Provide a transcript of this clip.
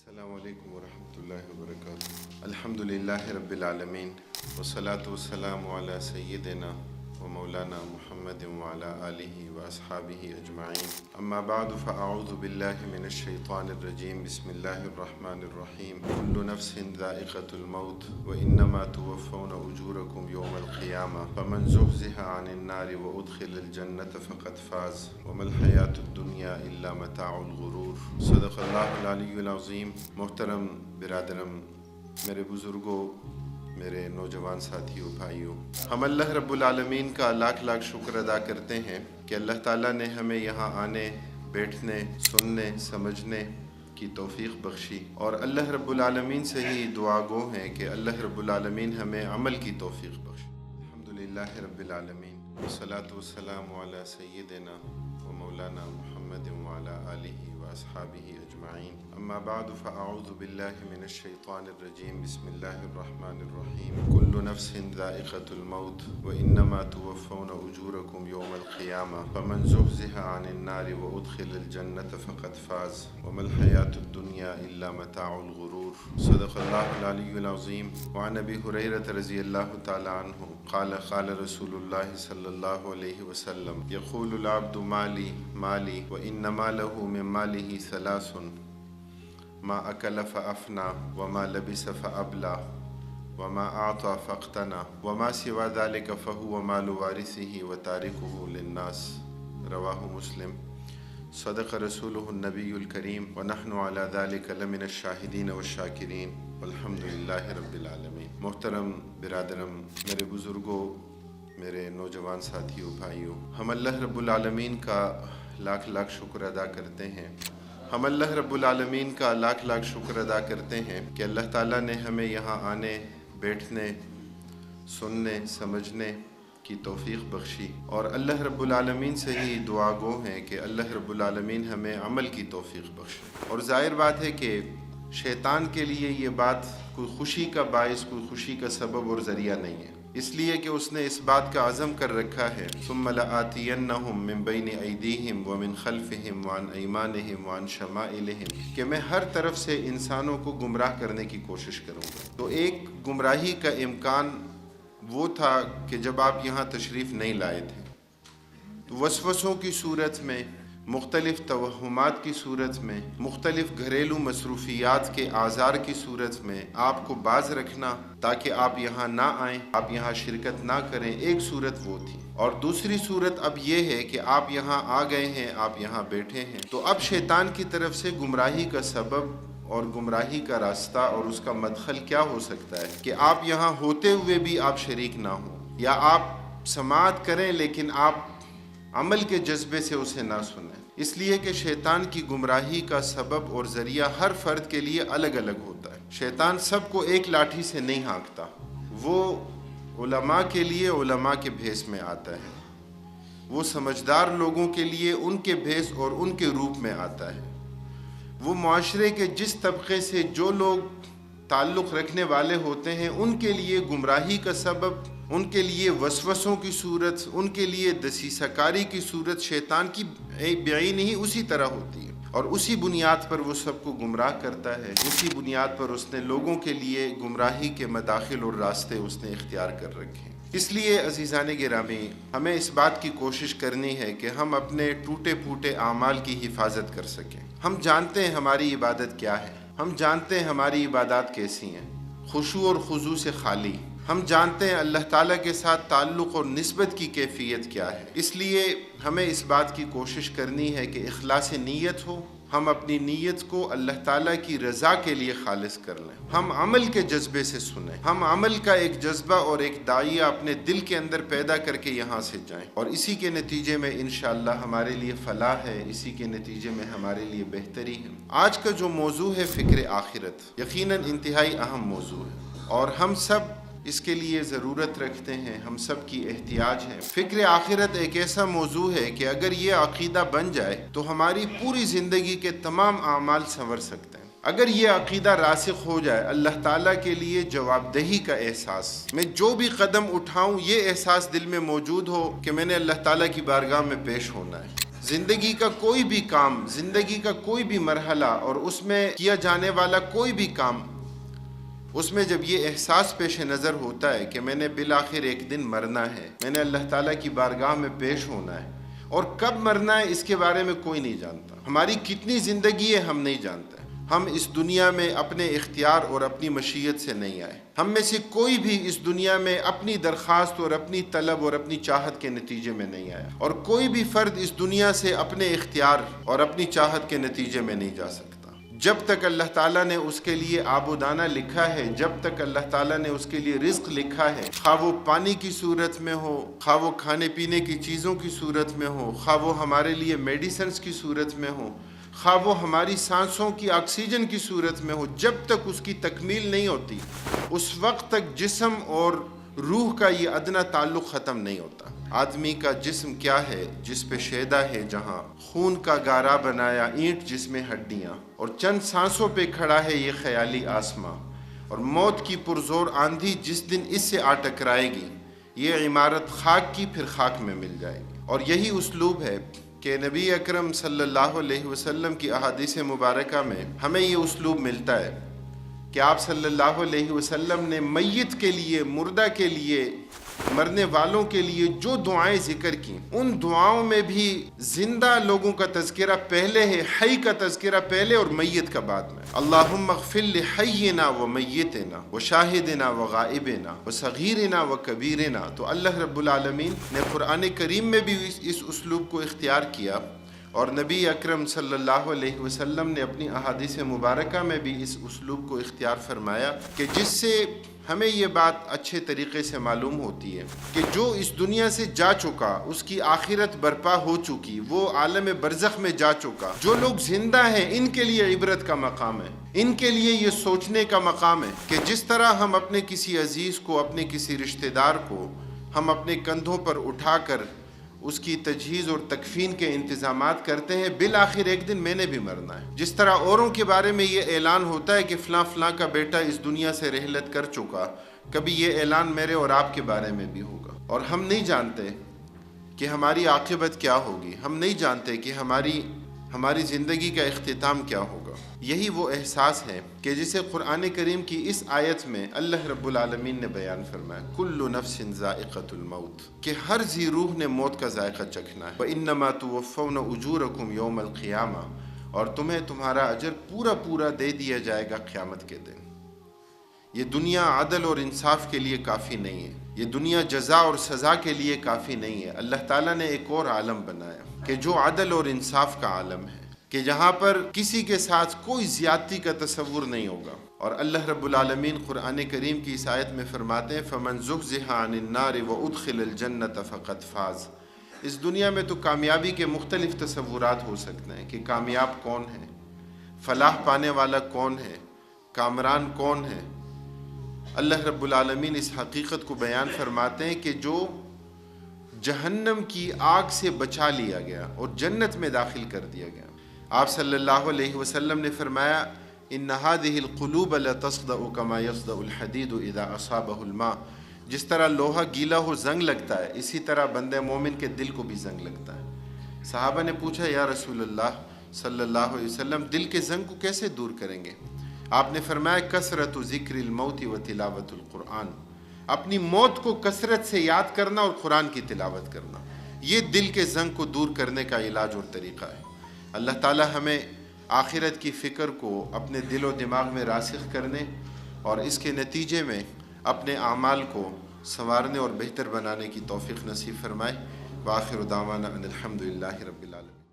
السلام علیکم ورحمۃ اللہ وبرکاتہ۔ الحمدللہ رب العالمین والصلاة والسلام علی سیدنا و مولانا محمد وعلی آلہ واصحابہ اجمعین، اما بعد فاعوذ باللہ من الشیطان الرجیم، بسم اللہ الرحمن الرحیم۔ کل نفس ذائقۃ الموت وانما توفون اجورکم یوم القیامہ فمن زحزح عن النار وادخل الجنۃ فقد فاز وما الحیاۃ الدنیا الا متاع الغرور۔ صدق اللہ العلی العظیم۔ محترم برادرم، میرے بزرگوں، میرے نوجوان ساتھیوں، بھائیوں، ہم اللہ رب العالمین کا لاکھ لاکھ شکر ادا کرتے ہیں کہ اللہ تعالیٰ نے ہمیں یہاں آنے، بیٹھنے، سننے، سمجھنے کی توفیق بخشی، اور اللہ رب العالمین سے ہی دعا گو ہیں کہ اللہ رب العالمین ہمیں عمل کی توفیق بخشی۔ الحمدللہ رب العالمین والصلاة والسلام علی سیدنا و مولانا محمد وعلی آلہ واصحابہ اجمعین، اما بعد فاعوذ باللہ من الشیطان الرجیم، بسم اللہ الرحمن الرحیم۔ کل نفس ذائقۃ الموت وانما توفون اجورکم یوم القیامہ فمن زحزح عن النار وادخل الجنۃ فقد فاز وما الحیاۃ الدنیا الا متاع الغرور۔ صدق اللہ العلی العظیم۔ وعن ابی ہریرہ رضی اللہ تعالی عنہ قال قال رسول اللہ صلی اللہ علیہ وسلم یقول العبد مالی مالی وانما له من ماله ثلاث ما اکل فافنا وما لبس فابلا وما اعطى فاقتنى وما سوى ذلك فهو مال وارثه وتاركه للناس، رواہ مسلم۔ صدق رسولہ النبی الکریم ونحن على ذلك لمن الشاہدین والشاکرین والحمد للہ رب العالمین۔ محترم برادرم، میرے بزرگوں، میرے نوجوان ساتھیوں، بھائیوں، ہم اللہ رب العالمین کا لاکھ لاکھ شکر ادا کرتے ہیں۔ ہم اللہ رب العالمین کا لاکھ لاکھ شکر ادا کرتے ہیں کہ اللہ تعالیٰ نے ہمیں یہاں آنے، بیٹھنے، سننے، سمجھنے کی توفیق بخشی، اور اللہ رب العالمین سے ہی دعا گو ہیں کہ اللہ رب العالمین ہمیں عمل کی توفیق بخشے۔ اور ظاہر بات ہے کہ شیطان کے لیے یہ بات کوئی خوشی کا باعث، کوئی خوشی کا سبب اور ذریعہ نہیں ہے، اس لیے کہ اس نے اس بات کا عزم کر رکھا ہے ثم لآتینہم من بین ایدیہم ومن خلفہم وعن ایمانہم وعن شمائلہم، کہ میں ہر طرف سے انسانوں کو گمراہ کرنے کی کوشش کروں گا۔ تو ایک گمراہی کا امکان وہ تھا کہ جب آپ یہاں تشریف نہیں لائے تھے، تو وسوسوں کی صورت میں، مختلف توہمات کی صورت میں، مختلف گھریلو مصروفیات کے آزار کی صورت میں آپ کو باز رکھنا تاکہ آپ یہاں نہ آئیں، آپ یہاں شرکت نہ کریں، ایک صورت وہ تھی۔ اور دوسری صورت اب یہ ہے کہ آپ یہاں آ گئے ہیں، آپ یہاں بیٹھے ہیں، تو اب شیطان کی طرف سے گمراہی کا سبب اور گمراہی کا راستہ اور اس کا مدخل کیا ہو سکتا ہے کہ آپ یہاں ہوتے ہوئے بھی آپ شریک نہ ہوں، یا آپ سماعت کریں لیکن آپ عمل کے جذبے سے اسے نہ سنیں، اس لیے کہ شیطان کی گمراہی کا سبب اور ذریعہ ہر فرد کے لیے الگ الگ ہوتا ہے۔ شیطان سب کو ایک لاٹھی سے نہیں ہانکتا، وہ علماء کے لیے علماء کے بھیس میں آتا ہے، وہ سمجھدار لوگوں کے لیے ان کے بھیس اور ان کے روپ میں آتا ہے، وہ معاشرے کے جس طبقے سے جو لوگ تعلق رکھنے والے ہوتے ہیں ان کے لیے گمراہی کا سبب، ان کے لیے وسوسوں کی صورت، ان کے لیے دسیسہ کاری کی صورت شیطان کی بعین ہی اسی طرح ہوتی ہے، اور اسی بنیاد پر وہ سب کو گمراہ کرتا ہے، اسی بنیاد پر اس نے لوگوں کے لیے گمراہی کے مداخل اور راستے اس نے اختیار کر رکھے ہیں۔ اس لیے عزیزان گرامی، ہمیں اس بات کی کوشش کرنی ہے کہ ہم اپنے ٹوٹے پھوٹے اعمال کی حفاظت کر سکیں۔ ہم جانتے ہیں ہماری عبادت کیا ہے، ہم جانتے ہیں ہماری عبادات کیسی ہیں، خشوع اور خضوع سے خالی، ہم جانتے ہیں اللہ تعالیٰ کے ساتھ تعلق اور نسبت کی کیفیت کیا ہے۔ اس لیے ہمیں اس بات کی کوشش کرنی ہے کہ اخلاص نیت ہو، ہم اپنی نیت کو اللہ تعالیٰ کی رضا کے لیے خالص کر لیں، ہم عمل کے جذبے سے سنیں، ہم عمل کا ایک جذبہ اور ایک داعیہ اپنے دل کے اندر پیدا کر کے یہاں سے جائیں، اور اسی کے نتیجے میں انشاءاللہ ہمارے لیے فلاح ہے، اسی کے نتیجے میں ہمارے لیے بہتری ہے۔ آج کا جو موضوع ہے فکر آخرت، یقیناً انتہائی اہم موضوع ہے، اور ہم سب اس کے لیے ضرورت رکھتے ہیں، ہم سب کی احتیاج ہے۔ فکر آخرت ایک ایسا موضوع ہے کہ اگر یہ عقیدہ بن جائے تو ہماری پوری زندگی کے تمام اعمال سنور سکتے ہیں۔ اگر یہ عقیدہ راسخ ہو جائے، اللہ تعالیٰ کے لیے جواب دہی کا احساس، میں جو بھی قدم اٹھاؤں یہ احساس دل میں موجود ہو کہ میں نے اللہ تعالیٰ کی بارگاہ میں پیش ہونا ہے، زندگی کا کوئی بھی کام، زندگی کا کوئی بھی مرحلہ اور اس میں کیا جانے والا کوئی بھی کام، اس میں جب یہ احساس پیش نظر ہوتا ہے کہ میں نے بالآخر ایک دن مرنا ہے، میں نے اللہ تعالیٰ کی بارگاہ میں پیش ہونا ہے، اور کب مرنا ہے اس کے بارے میں کوئی نہیں جانتا، ہماری کتنی زندگی ہے ہم نہیں جانتے، ہم اس دنیا میں اپنے اختیار اور اپنی مشیت سے نہیں آئے، ہم میں سے کوئی بھی اس دنیا میں اپنی درخواست اور اپنی طلب اور اپنی چاہت کے نتیجے میں نہیں آیا، اور کوئی بھی فرد اس دنیا سے اپنے اختیار اور اپنی چاہت کے نتیجے میں نہیں جا سکتا۔ جب تک اللہ تعالیٰ نے اس کے لیے آب و دانہ لکھا ہے، جب تک اللہ تعالیٰ نے اس کے لیے رزق لکھا ہے، خواہ وہ پانی کی صورت میں ہو، خواہ وہ کھانے پینے کی چیزوں کی صورت میں ہو، خواہ وہ ہمارے لیے میڈیسنز کی صورت میں ہو، خواہ وہ ہماری سانسوں کی آکسیجن کی صورت میں ہو، جب تک اس کی تکمیل نہیں ہوتی اس وقت تک جسم اور روح کا یہ ادنا تعلق ختم نہیں ہوتا۔ آدمی کا جسم کیا ہے؟ جس پہ شیدا ہے جہاں، خون کا گارا بنایا اینٹ جس میں ہڈیاں، اور چند سانسوں پہ کھڑا ہے یہ خیالی آسماں، اور موت کی پرزور آندھی جس دن اس سے آ ٹکرائے گی، یہ عمارت خاک کی پھر خاک میں مل جائے گی۔ اور یہی اسلوب ہے کہ نبی اکرم صلی اللہ علیہ وسلم کی احادیث مبارکہ میں ہمیں یہ اسلوب ملتا ہے کہ آپ صلی اللہ علیہ وسلم نے میت کے لیے، مردہ کے لیے، مرنے والوں کے لیے جو دعائیں ذکر کی، ان دعاؤں میں بھی زندہ لوگوں کا تذکرہ پہلے ہے، حی کا تذکرہ پہلے اور میت کا بعد میں۔ اللہم اغفر لحینا و میتنا و شاہدنا و غائبنا و صغیرنا و کبیرنا۔ تو اللہ رب العالمین نے قرآن کریم میں بھی اس اسلوب کو اختیار کیا، اور نبی اکرم صلی اللہ علیہ وسلم نے اپنی احادیث مبارکہ میں بھی اس اسلوب کو اختیار فرمایا، کہ جس سے ہمیں یہ بات اچھے طریقے سے معلوم ہوتی ہے کہ جو اس دنیا سے جا چکا، اس کی آخرت برپا ہو چکی، وہ عالم برزخ میں جا چکا، جو لوگ زندہ ہیں ان کے لیے عبرت کا مقام ہے، ان کے لیے یہ سوچنے کا مقام ہے کہ جس طرح ہم اپنے کسی عزیز کو، اپنے کسی رشتہ دار کو ہم اپنے کندھوں پر اٹھا کر اس کی تجہیز اور تکفین کے انتظامات کرتے ہیں، بالآخر ایک دن میں نے بھی مرنا ہے۔ جس طرح اوروں کے بارے میں یہ اعلان ہوتا ہے کہ فلاں فلاں کا بیٹا اس دنیا سے رحلت کر چکا، کبھی یہ اعلان میرے اور آپ کے بارے میں بھی ہوگا، اور ہم نہیں جانتے کہ ہماری عاقبت کیا ہوگی، ہم نہیں جانتے کہ ہماری زندگی کا اختتام کیا ہوگا۔ یہی وہ احساس ہے کہ جسے قرآن کریم کی اس آیت میں اللہ رب العالمین نے بیان فرمایا، کل نفس ذائقۃ الموت، کہ ہر ذی روح نے موت کا ذائقہ چکھنا ہے، وانما توفون اجورکم یوم القیامہ، اور تمہیں تمہارا اجر پورا دے دیا جائے گا قیامت کے دن۔ یہ دنیا عدل اور انصاف کے لیے کافی نہیں ہے، یہ دنیا جزا اور سزا کے لیے کافی نہیں ہے۔ اللہ تعالیٰ نے ایک اور عالم بنایا کہ جو عدل اور انصاف کا عالم ہے، کہ جہاں پر کسی کے ساتھ کوئی زیادتی کا تصور نہیں ہوگا۔ اور اللہ رب العالمین قرآن کریم کی اس آیت میں فرماتے ہیں فَمَنْ زُحْزِحَ عَنِ النَّارِ وَأُدْخِلَ الْجَنَّةَ فَقَدْ فَازَ۔ اس دنیا میں تو کامیابی کے مختلف تصورات ہو سکتے ہیں کہ کامیاب کون ہے، فلاح پانے والا کون ہے، کامران کون ہے۔ اللہ رب العالمین اس حقیقت کو بیان فرماتے ہیں کہ جو جہنم کی آگ سے بچا لیا گیا اور جنت میں داخل کر دیا گیا۔ آپ صلی اللہ علیہ وسلم نے فرمایا ان هذه القلوب لتصدأ كما يصدأ الحديد اذا اصابه الماء، جس طرح لوہا گیلا ہو زنگ لگتا ہے، اسی طرح بندے مومن کے دل کو بھی زنگ لگتا ہے۔ صحابہ نے پوچھا یا رسول اللہ صلی اللہ علیہ وسلم دل کے زنگ کو کیسے دور کریں گے؟ آپ نے فرمایا کثرت ذکر الموت و تلاوت القرآن، اپنی موت کو کثرت سے یاد کرنا اور قرآن کی تلاوت کرنا، یہ دل کے زنگ کو دور کرنے کا علاج اور طریقہ ہے۔ اللہ تعالی ہمیں آخرت کی فکر کو اپنے دل و دماغ میں راسخ کرنے اور اس کے نتیجے میں اپنے اعمال کو سنوارنے اور بہتر بنانے کی توفیق نصیب فرمائے۔ وآخر دعوانا ان الحمد للہ رب العالمین۔